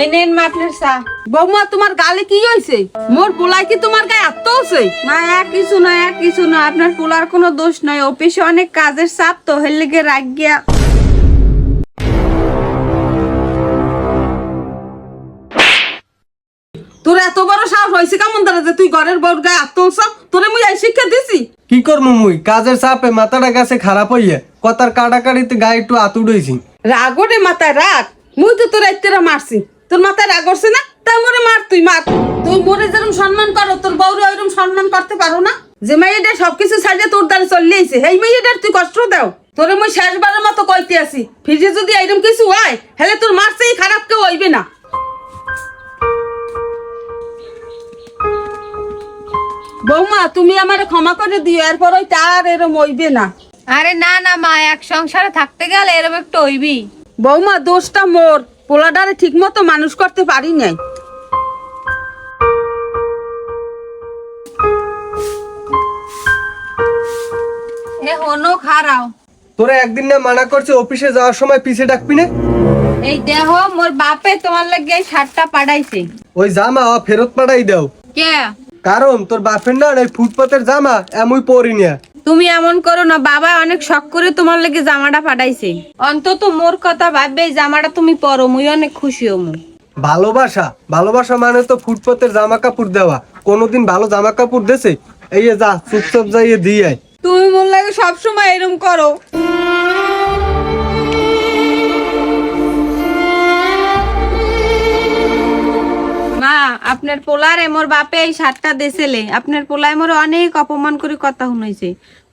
এই নেন মা আপনার চা। বৌমা তোমার গালে কি হয়েছে? মোর পোলাই কি তোমার গায়ে আত্ম হচ্ছে? মা কিছু না আপনার পোলার কোনো দোষ নাই, অফিসে অনেক কাজের চাপ তো হের লেগে রাগ গিয়া। তোর এত বড় সাহস হয়েছে কেমন দ্বারা যে তুই ঘরের বউর গায়ে আত্ম হচ্ছ? তোরে মুই এই শিক্ষা দিছি? কি করবো মুই কাজের চাপে মাথাটা গেছে খারাপ হইয়া কথার কাটাকাটিতে গায়ে একটু আতুড়েছি। রাগরে মাথায় রাগ, মুই তো তোর একটা মারছি, তোর মাথায় রাগ করছে না? তাই মোরে মার, তুই মার। তুই মোরে যেরকম সম্মান করো তোর বউরে ওইরকম সম্মান করতে পারো না? যে মেয়েটা সবকিছু ছাড়িয়ে তোর দ্বারা চলে আইছে, এই মেয়েটার তুই কষ্ট দাও। তোরে মুই শেষবারের মতো কইতে আছি, ফিরে যদি এইরকম কিছু হয় হেলে তোর মারছেই খারাপ কেউ হইবে না। বৌমা তুমি আমারে ক্ষমা করে দিও, এরপর ওই তার এরম হইবে না। আরে না না মা, এক সংসারে থাকতে গেলে এরকম একটু হইবি। বৌমা দোষটা মোর, পোলাডারে ঠিক মতো মানুষ করতে পারি নাই। এ হনো খারাও। তোরা একদিন না মানা করছে অফিসে যাওয়ার সময় পিছে ডাকবি না? এই দেহ মোর বাপে তোমার লাগে এই শার্টটা পাঠাইছে। ওই জামা ফেরত পাঠাই দাও, কে? কারণ তোর বাপের না এই ফুটপাতের জামা এমই পরি না। তুমি এমন করো না, বাবা অনেক শখ করে তোমার লাগে জামাটা পাঠাইছে। অন্তত মোর কথা ভাববে এই জামাটা তুমি পরো, মুই অনেক খুশি হমু। ভালোবাসা ভালোবাসা মানে তো ফুটপাতের জামা কাপড় দেওয়া। কোনোদিন ভালো জামা কাপড় দেছে? এই যা চুপচাপ যাইয়ে দিয়ে আয়। তুমি মোর লাগে সবসময় এরম করো। মা আপনার পোলারে মোর বাপে এই শার্টটা দেছেলে, আপনার পোলায় মোর অনেক অপমান করে কথা শুনাইছে।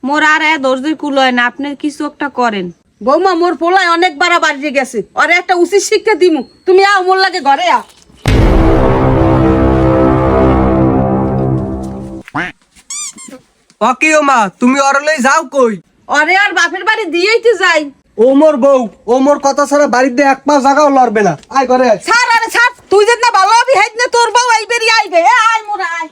মোর আর ধৈর্যের কুল হয় না, আপনি কিছু একটা করেন। বৌমা মোর পোলায় অনেকবার বাড়িয়ে গেছে, ওরে একটা উচিত শিক্ষা দিমু। তুমি আও মোর লাগে ঘরে আও। অকিও মা তুমি অরলেই যাও কই? ওরে আর বাপের বাড়ি দিয়েইতে যাই। ও মোর বউ, ও মোর কথা ছাড়া বাড়িতে এক পা জায়গাও লড়বে না। আয় ঘরে আয়। ছাড় আরে ছাড়, তুই যেন না ভালো হবি হেদ না তোর বউ আইবেরি আইবে। এ আয় মোরা আয়।